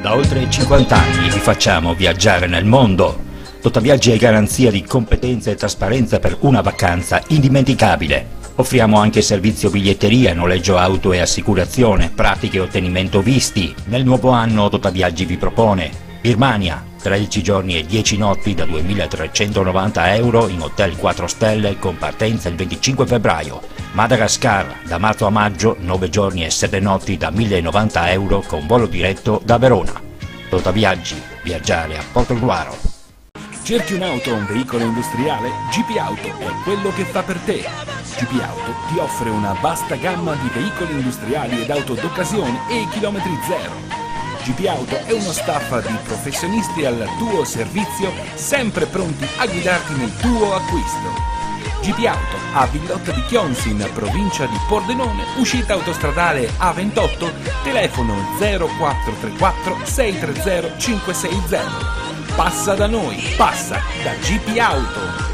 Da oltre 50 anni vi facciamo viaggiare nel mondo. Totaviaggi è garanzia di competenza e trasparenza per una vacanza indimenticabile. Offriamo anche servizio biglietteria, noleggio auto e assicurazione, pratiche e ottenimento visti. Nel nuovo anno Totaviaggi vi propone Birmania, 13 giorni e 10 notti da 2.390 euro in hotel 4 stelle con partenza il 25 febbraio. Madagascar, da marzo a maggio, 9 giorni e 7 notti da 1.090 euro con volo diretto da Verona. Totaviaggi, viaggiare a Portogruaro. Cerchi un'auto o un veicolo industriale? GP Auto è quello che fa per te. GP Auto ti offre una vasta gamma di veicoli industriali ed auto d'occasione e chilometri zero. GP Auto è uno staff di professionisti al tuo servizio, sempre pronti a guidarti nel tuo acquisto. GP Auto a Villotta di Chionsi in provincia di Pordenone, uscita autostradale A28, telefono 0434 630 560. Passa da noi, passa da GP Auto.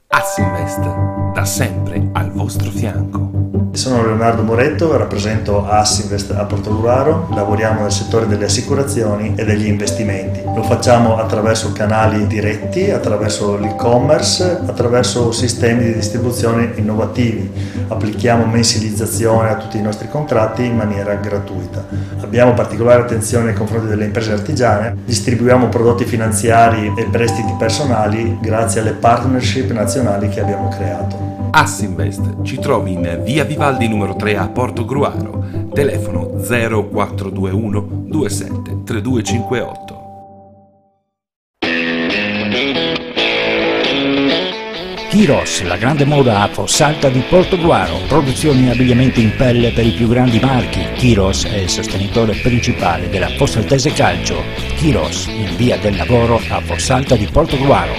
Assinvest, da sempre al vostro fianco. Sono Leonardo Moretto, rappresento Assinvest a Portogruaro, lavoriamo nel settore delle assicurazioni e degli investimenti. Lo facciamo attraverso canali diretti, attraverso l'e-commerce, attraverso sistemi di distribuzione innovativi. Applichiamo mensilizzazione a tutti i nostri contratti in maniera gratuita. Abbiamo particolare attenzione nei confronti delle imprese artigiane, distribuiamo prodotti finanziari e prestiti personali grazie alle partnership nazionali che abbiamo creato. Assinvest ci trovi in via Vivaldi numero 3 a Portogruaro, telefono 0421 27 3258. Kiros, la grande moda a Fossalta di Portogruaro, produzioni e abbigliamenti in pelle per i più grandi marchi. Kiros è il sostenitore principale della Fossaltese Calcio. Kiros, in via del lavoro a Fossalta di Portogruaro.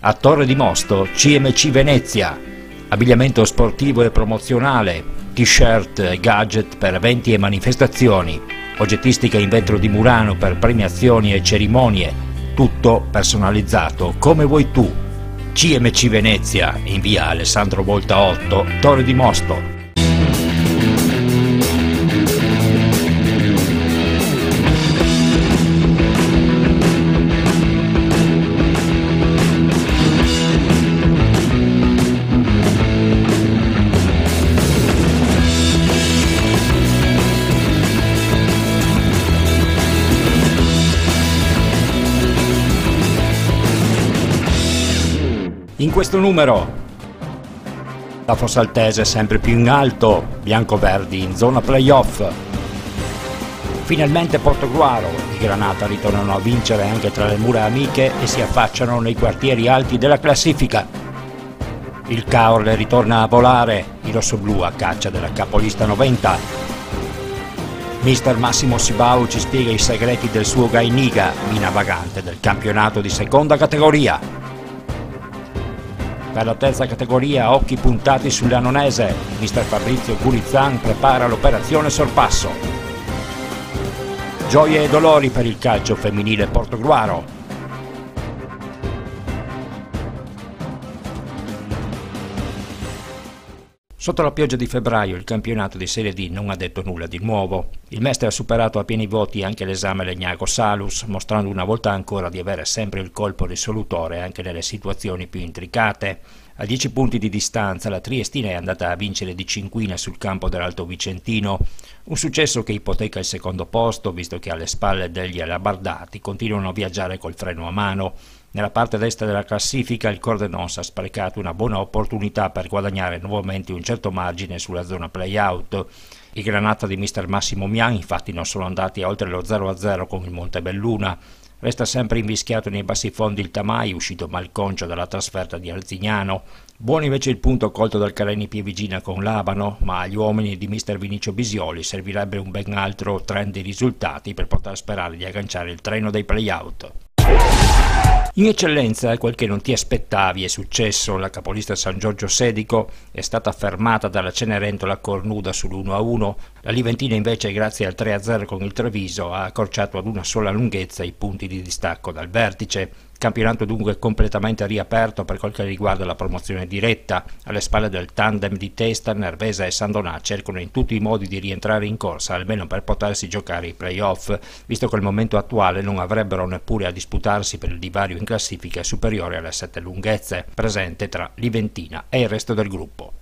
A Torre di Mosto, CMC Venezia, abbigliamento sportivo e promozionale, t-shirt e gadget per eventi e manifestazioni, oggettistica in vetro di Murano per premiazioni e cerimonie, tutto personalizzato come vuoi tu. CMC Venezia, in via Alessandro Volta 8, Torre di Mosto. In questo numero la Fossaltese sempre più in alto, biancoverdi in zona playoff. Finalmente Portogruaro, i Granata ritornano a vincere anche tra le mura amiche e si affacciano nei quartieri alti della classifica. Il Caorle ritorna a volare, i rossoblù a caccia della capolista 90. Mister Massimo Sibau ci spiega i segreti del suo Gainiga, mina vagante del campionato di seconda categoria. Per la terza categoria occhi puntati sull'Annonese, mister Fabrizio Gurizzan prepara l'operazione sorpasso. Gioie e dolori per il calcio femminile Portogruaro. Sotto la pioggia di febbraio il campionato di Serie D non ha detto nulla di nuovo. Il Mestre ha superato a pieni voti anche l'esame Legnago Salus, mostrando una volta ancora di avere sempre il colpo risolutore anche nelle situazioni più intricate. A 10 punti di distanza la Triestina è andata a vincere di cinquina sul campo dell'Alto Vicentino, un successo che ipoteca il secondo posto, visto che alle spalle degli alabardati continuano a viaggiare col freno a mano. Nella parte destra della classifica il Cordenons ha sprecato una buona opportunità per guadagnare nuovamente un certo margine sulla zona play-out. I Granata di mister Massimo Mian infatti non sono andati oltre lo 0-0 con il Montebelluna. Resta sempre invischiato nei bassi fondi il Tamai, uscito malconcio dalla trasferta di Arzignano. Buono invece il punto colto dal Careni Pievigina con l'Abano, ma agli uomini di mister Vinicio Bisioli servirebbe un ben altro trend di risultati per poter sperare di agganciare il treno dei play-out. In eccellenza, quel che non ti aspettavi è successo. La capolista San Giorgio Sedico è stata fermata dalla Cenerentola cornuda sull'1-1, La Liventina invece, grazie al 3-0 con il Treviso, ha accorciato ad una sola lunghezza i punti di distacco dal vertice. Campionato dunque completamente riaperto per quel che riguarda la promozione diretta. Alle spalle del tandem di Testa, Nervesa e Sandonà cercano in tutti i modi di rientrare in corsa, almeno per potersi giocare i play-off, visto che al momento attuale non avrebbero neppure a disputarsi per il divario in classifica superiore alle 7 lunghezze, presente tra Liventina e il resto del gruppo.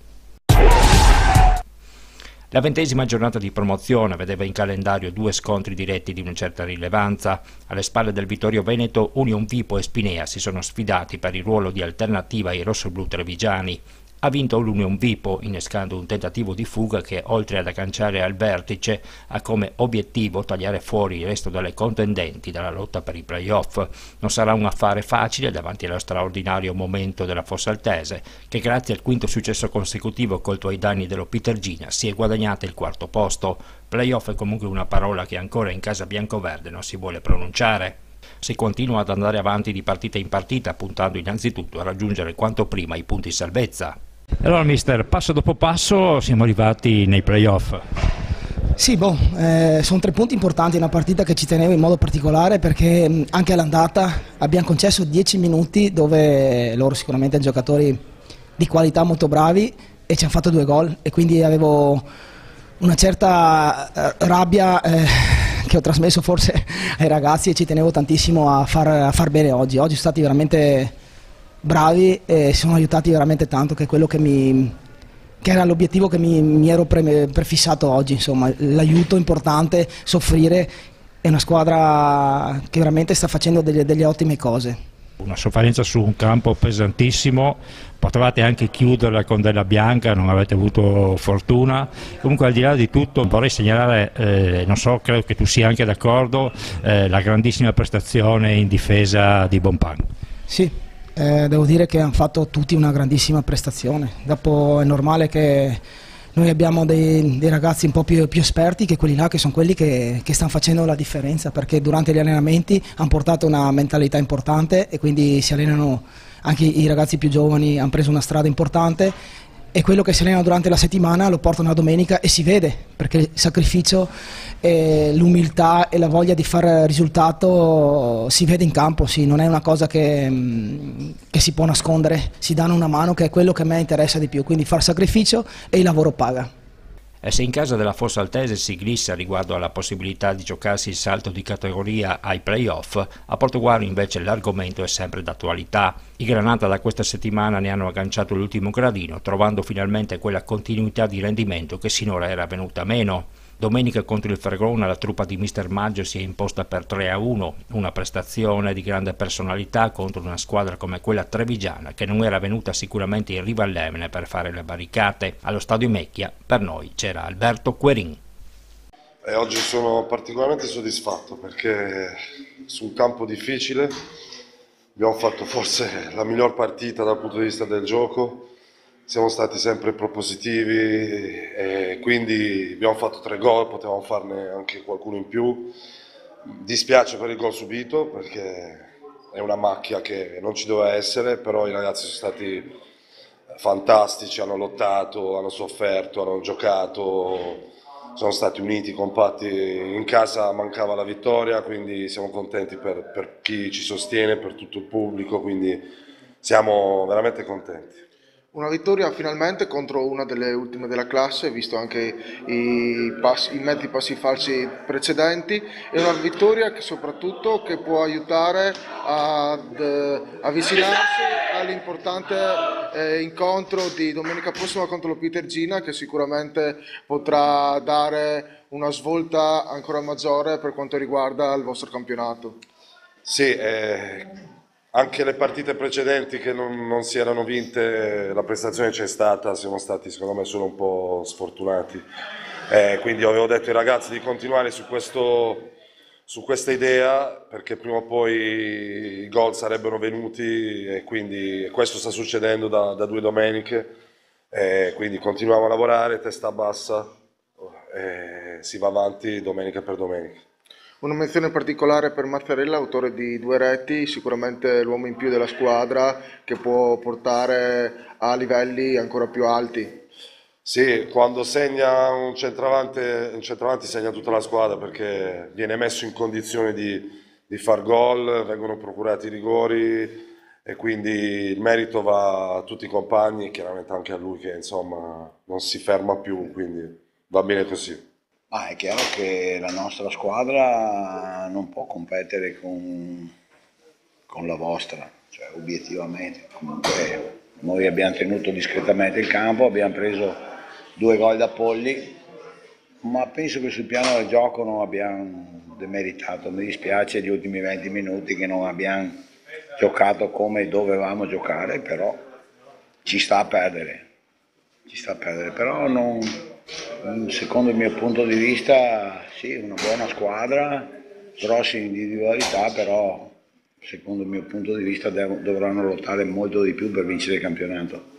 La 20ª giornata di promozione vedeva in calendario 2 scontri diretti di una certa rilevanza. Alle spalle del Vittorio Veneto, Union Vipo e Spinea si sono sfidati per il ruolo di alternativa ai rossoblù trevigiani. Ha vinto l'Union Vipo, innescando un tentativo di fuga che, oltre ad agganciare al vertice, ha come obiettivo tagliare fuori il resto delle contendenti dalla lotta per i play-off. Non sarà un affare facile davanti allo straordinario momento della Fossaltese, che grazie al quinto successo consecutivo colto ai danni dello Pitergina si è guadagnata il 4º posto. Play-off è comunque una parola che ancora in casa biancoverde non si vuole pronunciare. Si continua ad andare avanti di partita in partita, puntando innanzitutto a raggiungere quanto prima i punti salvezza. Allora mister, passo dopo passo siamo arrivati nei play-off. Sì, sono 3 punti importanti, una partita che ci tenevo in modo particolare perché anche all'andata abbiamo concesso 10 minuti dove loro sicuramente giocatori di qualità molto bravi e ci hanno fatto 2 gol e quindi avevo una certa rabbia che ho trasmesso forse ai ragazzi e ci tenevo tantissimo a far bene oggi. Oggi sono stati veramente bravi e si sono aiutati veramente tanto, che è quello che era l'obiettivo che mi ero prefissato oggi, insomma, l'aiuto importante, soffrire, è una squadra che veramente sta facendo delle ottime cose. Una sofferenza su un campo pesantissimo, potevate anche chiuderla con della bianca, non avete avuto fortuna. Comunque al di là di tutto vorrei segnalare, non so, credo che tu sia anche d'accordo, la grandissima prestazione in difesa di Bonpan. Sì. Devo dire che hanno fatto tutti una grandissima prestazione. Dopo è normale che noi abbiamo dei ragazzi un po' più esperti che quelli là, che sono quelli che stanno facendo la differenza, perché durante gli allenamenti hanno portato una mentalità importante e quindi si allenano anche i ragazzi più giovani, hanno preso una strada importante e quello che si allena durante la settimana lo portano la domenica e si vede, perché il sacrificio, l'umiltà e la voglia di fare risultato si vede in campo, sì, non è una cosa che si può nascondere, si danno una mano, che è quello che a me interessa di più, quindi fare sacrificio e il lavoro paga. E se in casa della Fossaltese si glissa riguardo alla possibilità di giocarsi il salto di categoria ai play-off, a Portoguaro invece l'argomento è sempre d'attualità. I Granata da questa settimana ne hanno agganciato l'ultimo gradino, trovando finalmente quella continuità di rendimento che sinora era venuta meno. Domenica contro il Verona la truppa di Mister Maggio si è imposta per 3-1, una prestazione di grande personalità contro una squadra come quella trevigiana che non era venuta sicuramente in riva all'Emne per fare le barricate. Allo stadio Mecchia per noi c'era Alberto Querin. Oggi sono particolarmente soddisfatto perché su un campo difficile abbiamo fatto forse la miglior partita dal punto di vista del gioco. Siamo stati sempre propositivi e quindi abbiamo fatto 3 gol, potevamo farne anche qualcuno in più. Dispiace per il gol subito perché è una macchia che non ci doveva essere, però i ragazzi sono stati fantastici, hanno lottato, hanno sofferto, hanno giocato, sono stati uniti, compatti. In casa mancava la vittoria, quindi siamo contenti per chi ci sostiene, per tutto il pubblico, quindi siamo veramente contenti. Una vittoria finalmente contro una delle ultime della classe, visto anche i mezzi passi falsi precedenti, e una vittoria che soprattutto che può aiutare ad avvicinarsi all'importante incontro di domenica prossima contro lo Pitergina, che sicuramente potrà dare una svolta ancora maggiore per quanto riguarda il vostro campionato. Sì, anche le partite precedenti che non si erano vinte, la prestazione c'è stata, siamo stati secondo me solo un po' sfortunati. Quindi avevo detto ai ragazzi di continuare su questa idea perché prima o poi i gol sarebbero venuti e quindi questo sta succedendo da 2 domeniche. Quindi continuiamo a lavorare, testa bassa, si va avanti domenica per domenica. Una menzione particolare per Mazzarella, autore di 2 reti, sicuramente l'uomo in più della squadra che può portare a livelli ancora più alti. Sì, quando segna un centravanti segna tutta la squadra perché viene messo in condizione di far gol, vengono procurati i rigori e quindi il merito va a tutti i compagni e chiaramente anche a lui che insomma non si ferma più, quindi va bene così. Ma è chiaro che la nostra squadra non può competere con la vostra, cioè obiettivamente. Comunque noi abbiamo tenuto discretamente il campo, abbiamo preso 2 gol da Polli, ma penso che sul piano del gioco non abbiamo demeritato. Mi dispiace gli ultimi 20 minuti che non abbiamo giocato come dovevamo giocare, però ci sta a perdere, però non, secondo il mio punto di vista sì, una buona squadra, grosse individualità, però secondo il mio punto di vista dovranno lottare molto di più per vincere il campionato.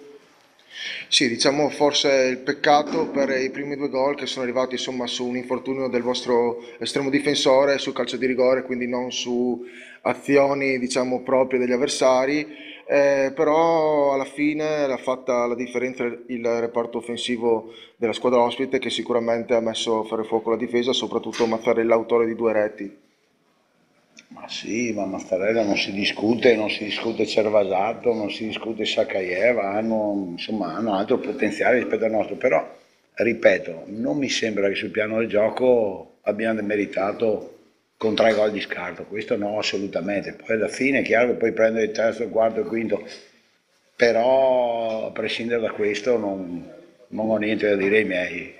Sì, diciamo forse il peccato per i primi 2 gol che sono arrivati insomma su un infortunio del vostro estremo difensore sul calcio di rigore, quindi non su azioni diciamo proprie degli avversari, però alla fine l'ha fatta la differenza il reparto offensivo della squadra ospite che sicuramente ha messo a fare fuoco la difesa, soprattutto Mazzarella, l'autore di 2 reti. Ma sì, ma Mattarella non si discute Cervasato, non si discute Sakayev, hanno altro potenziale rispetto al nostro, però ripeto, non mi sembra che sul piano del gioco abbiamo demeritato con 3 gol di scarto, questo no assolutamente, poi alla fine è chiaro che puoi prendere il terzo, il quarto e il quinto, però a prescindere da questo non ho niente da dire ai miei,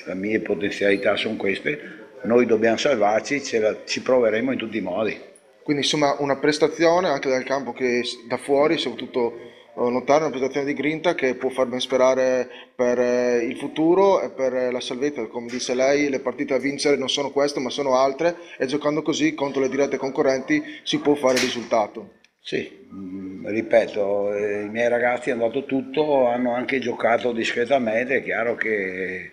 le mie potenzialità sono queste. Noi dobbiamo salvarci, ci proveremo in tutti i modi. Quindi insomma una prestazione anche dal campo che da fuori, soprattutto notare una prestazione di grinta che può far ben sperare per il futuro e per la salvezza. Come dice lei, le partite da vincere non sono queste ma sono altre e giocando così contro le dirette concorrenti si può fare il risultato. Sì, ripeto, i miei ragazzi hanno dato tutto, hanno anche giocato discretamente, è chiaro che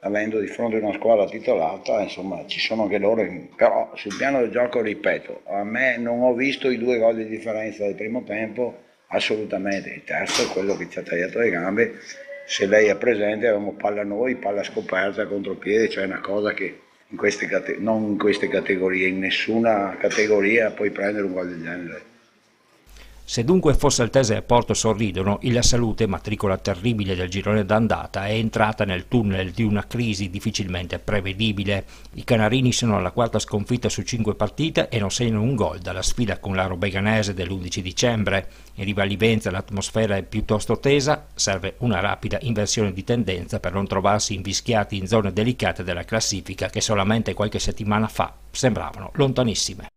avendo di fronte una squadra titolata, insomma, ci sono anche loro, però sul piano del gioco, ripeto, a me non ho visto i 2 gol di differenza del primo tempo, assolutamente. Il terzo è quello che ci ha tagliato le gambe, se lei è presente avevamo palla noi, palla scoperta, contropiede, cioè una cosa che non in queste categorie, in nessuna categoria puoi prendere un gol del genere. Se dunque Fossaltese e Porto sorridono, il Salute, matricola terribile del girone d'andata, è entrata nel tunnel di una crisi difficilmente prevedibile. I canarini sono alla 4ª sconfitta su 5 partite e non segnano un gol dalla sfida con la Robeganese dell'11 dicembre. In Riva Livenza l'atmosfera è piuttosto tesa, serve una rapida inversione di tendenza per non trovarsi invischiati in zone delicate della classifica che solamente qualche settimana fa sembravano lontanissime.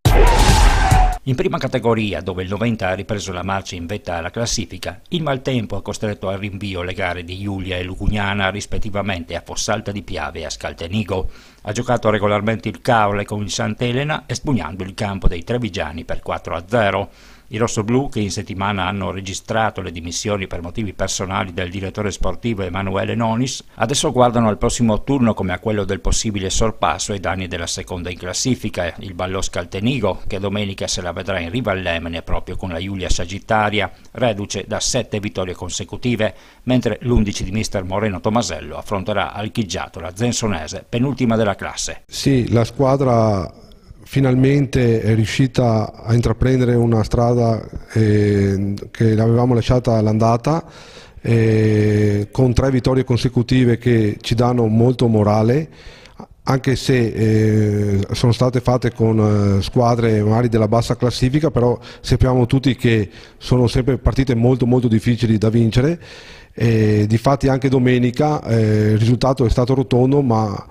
In prima categoria, dove il 90 ha ripreso la marcia in vetta alla classifica, il maltempo ha costretto al rinvio le gare di Giulia e Lucugnana rispettivamente a Fossalta di Piave e a Scaltenigo. Ha giocato regolarmente il Caorle con il Sant'Elena, espugnando il campo dei trevigiani per 4-0. I rossoblù, che in settimana hanno registrato le dimissioni per motivi personali del direttore sportivo Emanuele Nonis, adesso guardano al prossimo turno come a quello del possibile sorpasso ai danni della seconda in classifica, il Ballo Scaltenigo, che domenica se la vedrà in riva al Lemene proprio con la Giulia Sagittaria, reduce da 7 vittorie consecutive, mentre l'11 di mister Moreno Tomasello affronterà al Chiggiato la Zensonese, penultima della classe. Sì, la squadra finalmente è riuscita a intraprendere una strada che l'avevamo lasciata all'andata, con 3 vittorie consecutive che ci danno molto morale, anche se sono state fatte con squadre magari della bassa classifica, però sappiamo tutti che sono sempre partite molto molto difficili da vincere. Difatti anche domenica il risultato è stato rotondo, ma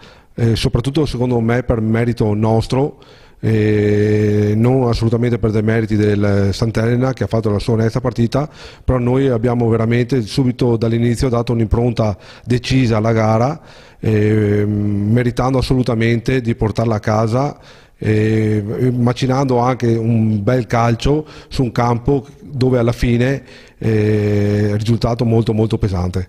soprattutto secondo me per merito nostro, non assolutamente per dei meriti del Sant'Elena che ha fatto la sua onesta partita, però noi abbiamo veramente subito dall'inizio dato un'impronta decisa alla gara, meritando assolutamente di portarla a casa, macinando anche un bel calcio su un campo dove alla fine è il risultato molto molto pesante.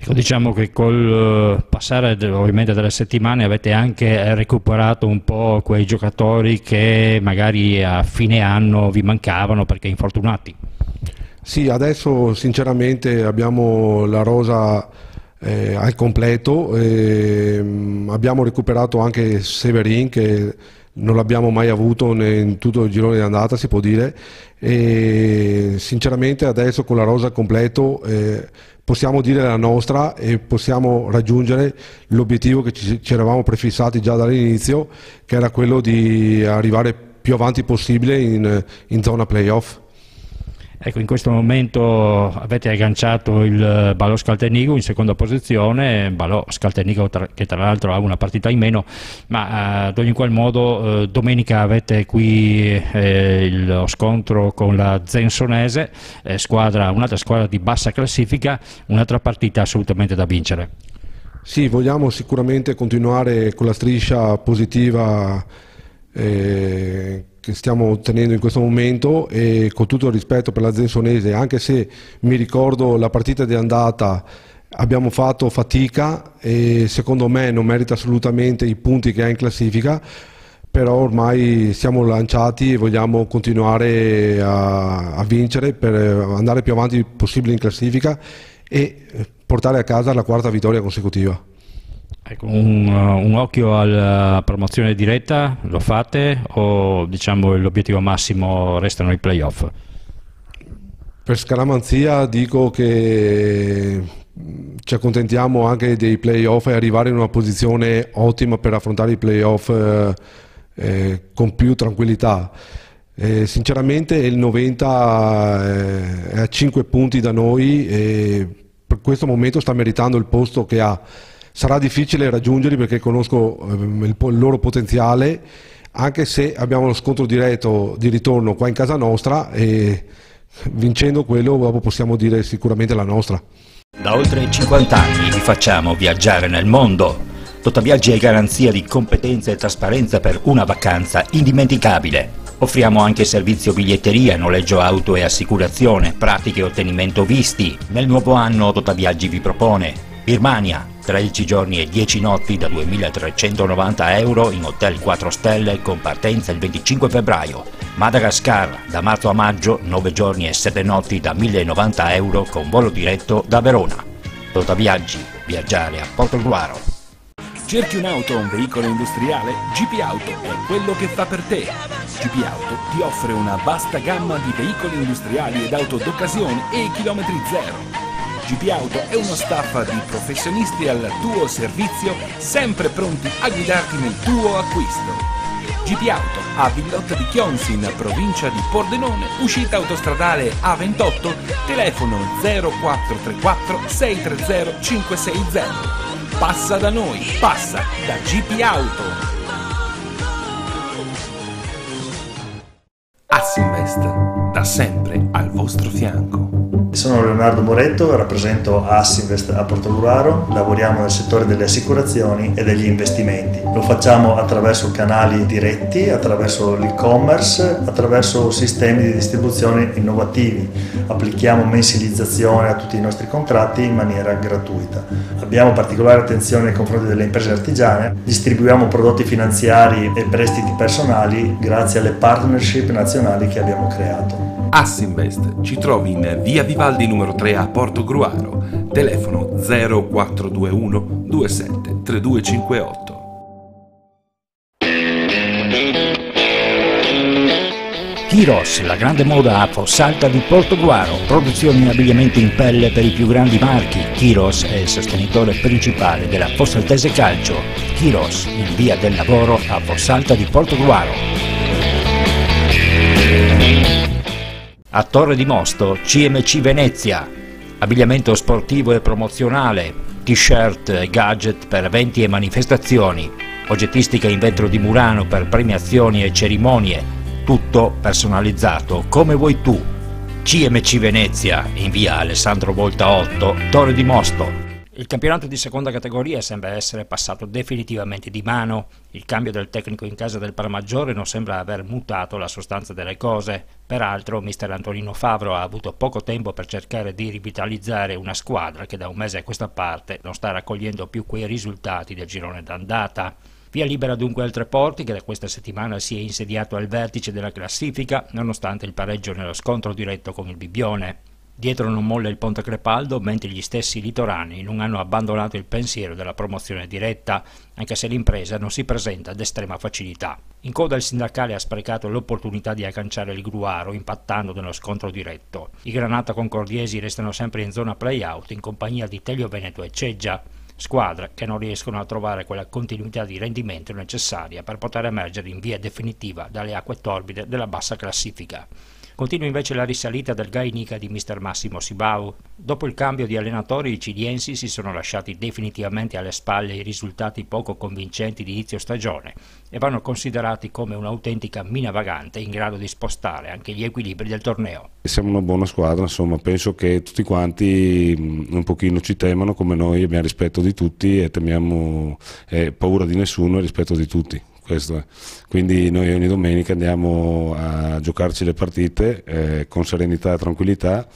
Ecco, diciamo che col passare ovviamente delle settimane avete anche recuperato un po' quei giocatori che magari a fine anno vi mancavano perché infortunati. Sì, adesso sinceramente abbiamo la rosa al completo. Abbiamo recuperato anche Severin, che non l'abbiamo mai avuto in tutto il girone di andata, si può dire, e sinceramente adesso con la rosa al completo possiamo dire la nostra e possiamo raggiungere l'obiettivo che ci eravamo prefissati già dall'inizio, che era quello di arrivare più avanti possibile in zona playoff. Ecco, in questo momento avete agganciato il Balò Scaltenigo in seconda posizione, Balò Scaltenigo che tra l'altro ha una partita in meno, ma ad ogni qual modo domenica avete qui lo scontro con la Zensonese, un'altra squadra di bassa classifica, un'altra partita assolutamente da vincere. Sì, vogliamo sicuramente continuare con la striscia positiva che stiamo ottenendo in questo momento, e con tutto il rispetto per la Zensonese, anche se mi ricordo la partita di andata abbiamo fatto fatica e secondo me non merita assolutamente i punti che ha in classifica, però ormai siamo lanciati e vogliamo continuare a vincere per andare più avanti possibile in classifica e portare a casa la quarta vittoria consecutiva. Ecco, un occhio alla promozione diretta lo fate o diciamo l'obiettivo massimo restano i playoff? Per scaramanzia dico che ci accontentiamo anche dei playoff e arrivare in una posizione ottima per affrontare i playoff con più tranquillità. Sinceramente il 90 è a 5 punti da noi e per questo momento sta meritando il posto che ha. Sarà difficile raggiungerli perché conosco il loro potenziale, anche se abbiamo lo scontro diretto di ritorno qua in casa nostra e vincendo quello dopo possiamo dire sicuramente la nostra. Da oltre 50 anni vi facciamo viaggiare nel mondo. Totaviaggi è garanzia di competenza e trasparenza per una vacanza indimenticabile. Offriamo anche servizio biglietteria, noleggio auto e assicurazione, pratiche e ottenimento visti. Nel nuovo anno Totaviaggi vi propone Birmania, 13 giorni e 10 notti da 2.390 euro in hotel 4 stelle con partenza il 25 febbraio. Madagascar, da marzo a maggio, 9 giorni e 7 notti da 1.090 euro con volo diretto da Verona. Totaviaggi, viaggiare a Portogruaro. Cerchi un'auto o un veicolo industriale? GP Auto è quello che fa per te. GP Auto ti offre una vasta gamma di veicoli industriali ed auto d'occasione e chilometri zero. GP Auto è uno staff di professionisti al tuo servizio, sempre pronti a guidarti nel tuo acquisto. GP Auto a Villotta di Chionsi, in provincia di Pordenone, uscita autostradale A28, telefono 0434 630 560. Passa da noi, passa da GP Auto. Assinvest, da sempre al vostro fianco. Sono Leonardo Moretto, rappresento Assinvest a Portogruaro, lavoriamo nel settore delle assicurazioni e degli investimenti. Lo facciamo attraverso canali diretti, attraverso l'e-commerce, attraverso sistemi di distribuzione innovativi. Applichiamo mensilizzazione a tutti i nostri contratti in maniera gratuita. Abbiamo particolare attenzione nei confronti delle imprese artigiane, distribuiamo prodotti finanziari e prestiti personali grazie alle partnership nazionali che abbiamo creato. Assinvest ci trovi in via Vivaldi numero 3 a Portogruaro, telefono 0421 27 3258. Kiros, la grande moda a Fossalta di Portogruaro, produzione in abbigliamento in pelle per i più grandi marchi. Kiros è il sostenitore principale della Fossaltese Calcio. Kiros, in via del lavoro a Fossalta di Portogruaro. A Torre di Mosto, CMC Venezia, abbigliamento sportivo e promozionale, t-shirt e gadget per eventi e manifestazioni, oggettistica in vetro di Murano per premiazioni e cerimonie, tutto personalizzato come vuoi tu. CMC Venezia, in via Alessandro Volta 8, Torre di Mosto. Il campionato di seconda categoria sembra essere passato definitivamente di mano. Il cambio del tecnico in casa del Parmaggiore non sembra aver mutato la sostanza delle cose. Peraltro, mister Antonino Favro ha avuto poco tempo per cercare di rivitalizzare una squadra che da un mese a questa parte non sta raccogliendo più quei risultati del girone d'andata. Via libera dunque al Treporti, che da questa settimana si è insediato al vertice della classifica, nonostante il pareggio nello scontro diretto con il Bibbione. Dietro non molla il Ponte Crepaldo, mentre gli stessi litorani non hanno abbandonato il pensiero della promozione diretta, anche se l'impresa non si presenta ad estrema facilità. In coda il sindacale ha sprecato l'opportunità di agganciare il Gruaro impattando nello scontro diretto. I Granata Concordiesi restano sempre in zona play-out in compagnia di Telio Veneto e Ceggia, squadre che non riescono a trovare quella continuità di rendimento necessaria per poter emergere in via definitiva dalle acque torbide della bassa classifica. Continua invece la risalita del Gainica di mister Massimo Sibau. Dopo il cambio di allenatori i ciliensi si sono lasciati definitivamente alle spalle i risultati poco convincenti di inizio stagione e vanno considerati come un'autentica mina vagante in grado di spostare anche gli equilibri del torneo. Siamo una buona squadra, insomma, penso che tutti quanti un pochino ci temano come noi, abbiamo rispetto di tutti e temiamo paura di nessuno e rispetto di tutti. Questo è. Quindi noi ogni domenica andiamo a giocarci le partite con serenità e tranquillità,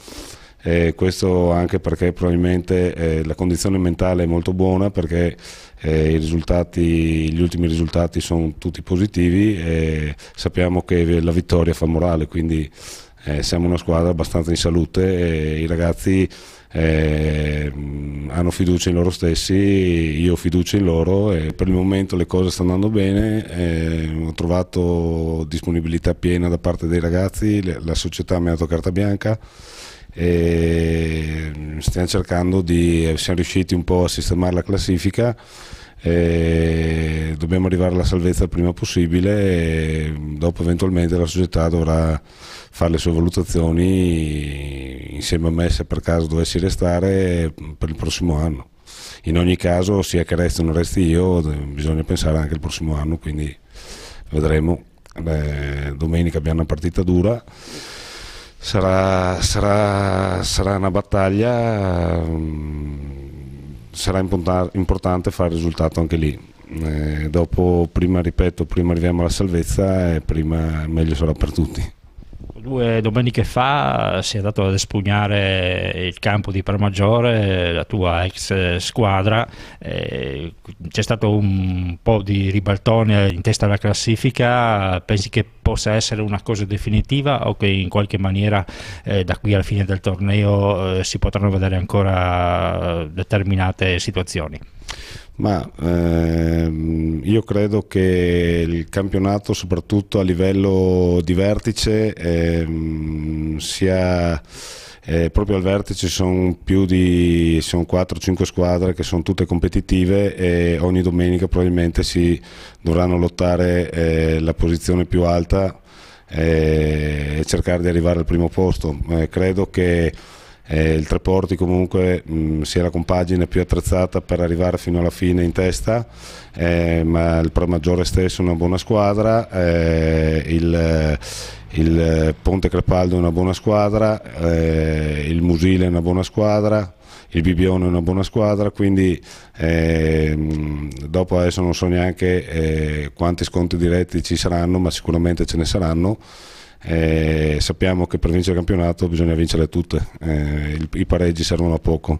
questo anche perché probabilmente la condizione mentale è molto buona, perché gli ultimi risultati sono tutti positivi e sappiamo che la vittoria fa morale, quindi siamo una squadra abbastanza in salute e i ragazzi hanno fiducia in loro stessi, io ho fiducia in loro e per il momento le cose stanno andando bene, ho trovato disponibilità piena da parte dei ragazzi, la società mi ha dato carta bianca e siamo riusciti un po' a sistemare la classifica. Dobbiamo arrivare alla salvezza il prima possibile e dopo eventualmente la società dovrà fare le sue valutazioni insieme a me, se per caso dovessi restare, per il prossimo anno. In ogni caso, sia che resti o non resti io, bisogna pensare anche al prossimo anno, quindi vedremo. Domenica abbiamo una partita dura, sarà una battaglia, sarà importante fare il risultato anche lì. Dopo, prima arriviamo alla salvezza e prima meglio sarà per tutti. 2 domeniche fa si è andato ad espugnare il campo di Permaggiore, la tua ex squadra, c'è stato un po' di ribaltone in testa alla classifica, pensi che possa essere una cosa definitiva o che in qualche maniera da qui alla fine del torneo si potranno vedere ancora determinate situazioni? Ma io credo che il campionato, soprattutto a livello di vertice, sia proprio al vertice sono 4-5 squadre che sono tutte competitive e ogni domenica probabilmente si dovranno lottare la posizione più alta e cercare di arrivare al primo posto. Credo che il Treporti comunque sia la compagine più attrezzata per arrivare fino alla fine in testa, ma il Permaggiore stesso è una buona squadra, il Ponte Crepaldo è una buona squadra, il Musile è una buona squadra, il Bibione è una buona squadra, quindi dopo adesso non so neanche quanti scontri diretti ci saranno, ma sicuramente ce ne saranno. Sappiamo che per vincere il campionato bisogna vincerle tutte, i pareggi servono a poco.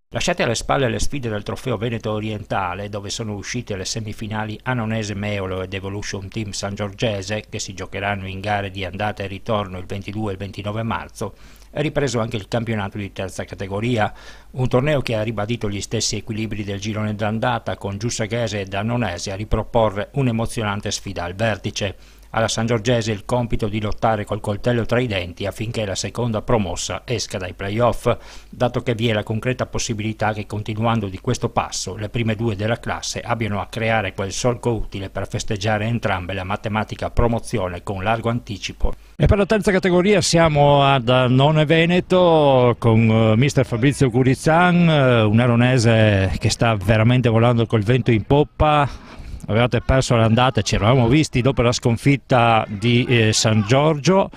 Lasciate alle spalle le sfide del Trofeo Veneto Orientale, dove sono uscite le semifinali Annonese Meolo ed Evolution Team Sangiorgese, che si giocheranno in gare di andata e ritorno il 22 e il 29 marzo, è ripreso anche il campionato di terza categoria, un torneo che ha ribadito gli stessi equilibri del girone d'andata, con Giussaghese ed Annonese a riproporre un'emozionante sfida al vertice. Alla Sangiorgese il compito di lottare col coltello tra i denti affinché la seconda promossa esca dai play-off, dato che vi è la concreta possibilità che, continuando di questo passo, le prime 2 della classe abbiano a creare quel solco utile per festeggiare entrambe la matematica promozione con largo anticipo. E per la terza categoria siamo ad Annone Veneto con mister Fabrizio Curizzan, un aronese che sta veramente volando col vento in poppa. Avevate perso l'andata, ci eravamo visti dopo la sconfitta di San Giorgio,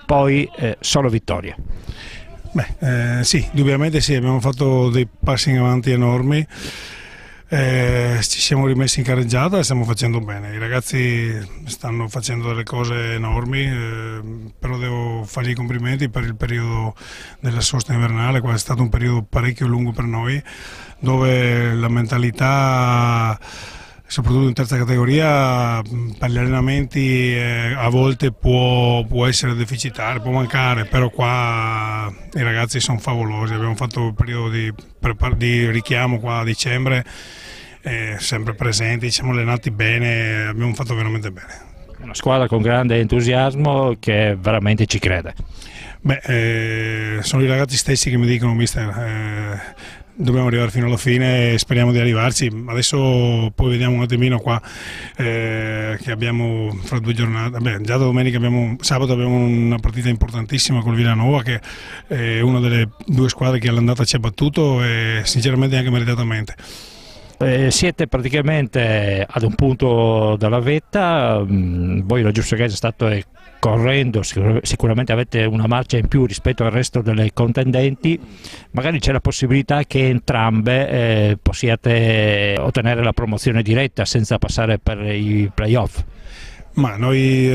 poi solo vittorie. Sì, indubbiamente sì, abbiamo fatto dei passi in avanti enormi, ci siamo rimessi in carreggiata e stiamo facendo bene. I ragazzi stanno facendo delle cose enormi, però devo fargli i complimenti per il periodo della sosta invernale, è stato un periodo parecchio lungo per noi, dove la mentalità soprattutto in terza categoria per gli allenamenti a volte può essere deficitario, può mancare, però qua i ragazzi sono favolosi, abbiamo fatto un periodo di richiamo qua a dicembre, sempre presenti, ci siamo allenati bene, abbiamo fatto veramente bene. Una squadra con grande entusiasmo che veramente ci crede. Beh, sono i ragazzi stessi che mi dicono: mister, dobbiamo arrivare fino alla fine e speriamo di arrivarci. Adesso poi vediamo un attimino qua che abbiamo fra 2 giornate. Beh, già domenica sabato abbiamo una partita importantissima col Villanova, che è una delle 2 squadre che all'andata ci ha battuto e sinceramente anche meritatamente. Siete praticamente ad un punto dalla vetta, voi la Giussegese state correndo, sicuramente avete una marcia in più rispetto al resto delle contendenti, magari c'è la possibilità che entrambe possiate ottenere la promozione diretta senza passare per i playoff. Ma noi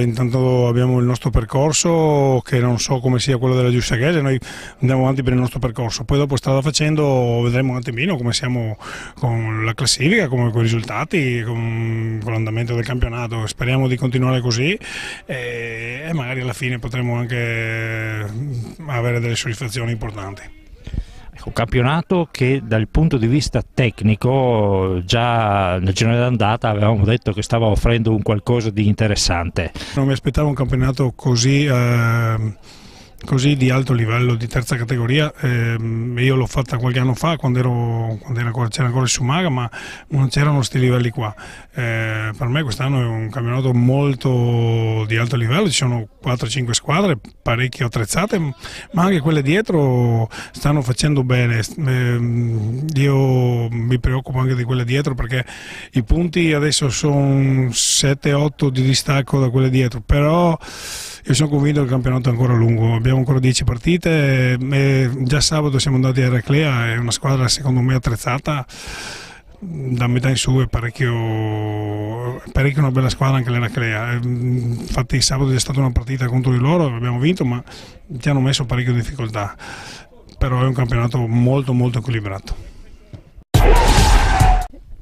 intanto abbiamo il nostro percorso, che non so come sia quello della Giussegese, noi andiamo avanti per il nostro percorso, poi dopo strada facendo vedremo un attimino come siamo con la classifica, come con i risultati, con l'andamento del campionato. Speriamo di continuare così e magari alla fine potremo anche avere delle soddisfazioni importanti. Un campionato che dal punto di vista tecnico già nel girone d'andata avevamo detto che stava offrendo un qualcosa di interessante. Non mi aspettavo un campionato così di alto livello, di terza categoria. Io l'ho fatta qualche anno fa quando c'era ancora il Sumaga, ma non c'erano questi livelli qua. Per me quest'anno è un campionato molto di alto livello, ci sono 4-5 squadre parecchio attrezzate, ma anche quelle dietro stanno facendo bene. Io mi preoccupo anche di quelle dietro, perché i punti adesso sono 7-8 di distacco da quelle dietro, però io sono convinto che il campionato è ancora lungo, abbiamo ancora 10 partite e già sabato siamo andati a Eraclea, è una squadra secondo me attrezzata, da metà in su è parecchio una bella squadra anche l'Eraclea. Infatti sabato è stata una partita contro di loro, abbiamo vinto, ma ci hanno messo parecchio difficoltà, però è un campionato molto molto equilibrato.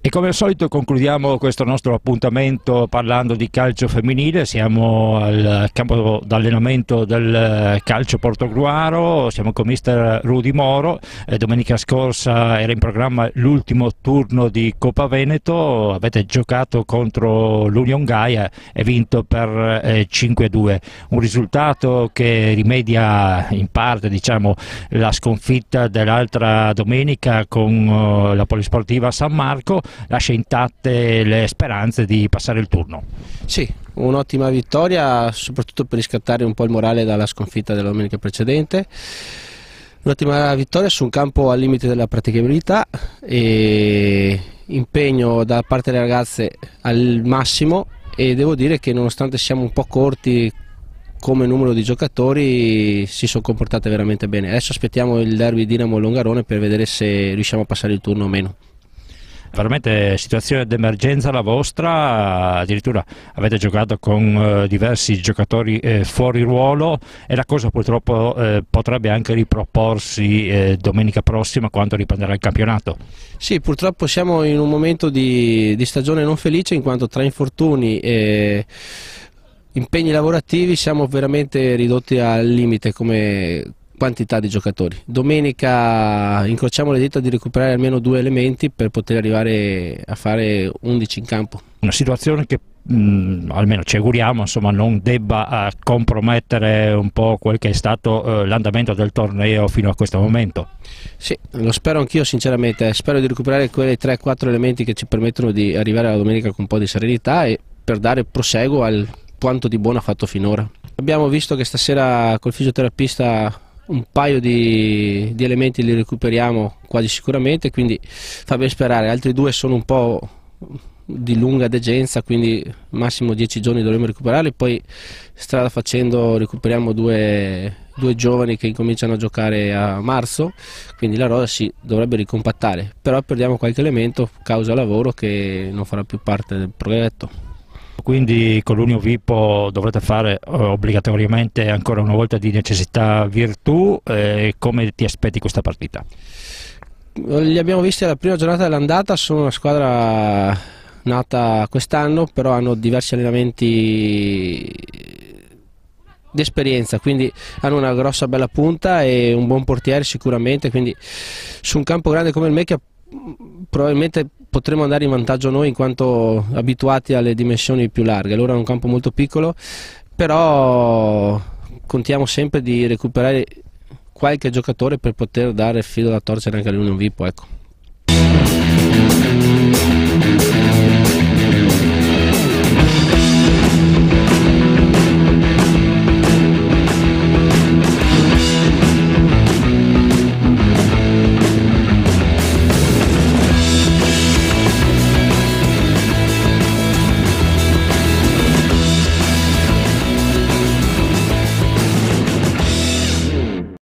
E come al solito concludiamo questo nostro appuntamento parlando di calcio femminile. Siamo al campo d'allenamento del calcio Portogruaro, siamo con mister Rudy Moro. Domenica scorsa era in programma l'ultimo turno di Coppa Veneto, avete giocato contro l'Union Gaia e vinto per 5-2, un risultato che rimedia in parte, diciamo, la sconfitta dell'altra domenica con la Polisportiva San Marco. Lascia intatte le speranze di passare il turno. Sì, un'ottima vittoria, soprattutto per riscattare un po' il morale dalla sconfitta della domenica precedente. Un'ottima vittoria su un campo al limite della praticabilità e impegno da parte delle ragazze al massimo, e devo dire che nonostante siamo un po' corti come numero di giocatori si sono comportate veramente bene. Adesso aspettiamo il derby Dinamo-Longarone per vedere se riusciamo a passare il turno o meno. Veramente situazione d'emergenza la vostra, addirittura avete giocato con diversi giocatori fuori ruolo, e la cosa purtroppo potrebbe anche riproporsi domenica prossima quando riprenderà il campionato. Sì, purtroppo siamo in un momento di stagione non felice, in quanto tra infortuni e impegni lavorativi siamo veramente ridotti al limite come quantità di giocatori. Domenica incrociamo le dita di recuperare almeno 2 elementi per poter arrivare a fare 11 in campo. Una situazione che almeno ci auguriamo, insomma, non debba compromettere un po' quel che è stato l'andamento del torneo fino a questo momento. Sì, lo spero anch'io sinceramente, spero di recuperare quei 3-4 elementi che ci permettono di arrivare alla domenica con un po' di serenità e per dare proseguo al quanto di buono ha fatto finora. Abbiamo visto che stasera col fisioterapista un paio di elementi li recuperiamo quasi sicuramente, quindi fa ben sperare. Altri 2 sono un po' di lunga degenza, quindi massimo 10 giorni dovremo recuperarli, poi strada facendo recuperiamo due giovani che incominciano a giocare a marzo, quindi la rosa si dovrebbe ricompattare, però perdiamo qualche elemento causa lavoro che non farà più parte del progetto. Quindi con l'Union Vipo dovrete fare obbligatoriamente ancora una volta di necessità virtù. Come ti aspetti questa partita? Li abbiamo visti alla prima giornata dell'andata, sono una squadra nata quest'anno, però hanno diversi allenamenti di esperienza, quindi hanno una grossa bella punta e un buon portiere sicuramente, quindi su un campo grande come il Mecchia probabilmente potremo andare in vantaggio noi in quanto abituati alle dimensioni più larghe. Loro hanno un campo molto piccolo, però contiamo sempre di recuperare qualche giocatore per poter dare filo da torcere anche all'Union Vipo, ecco.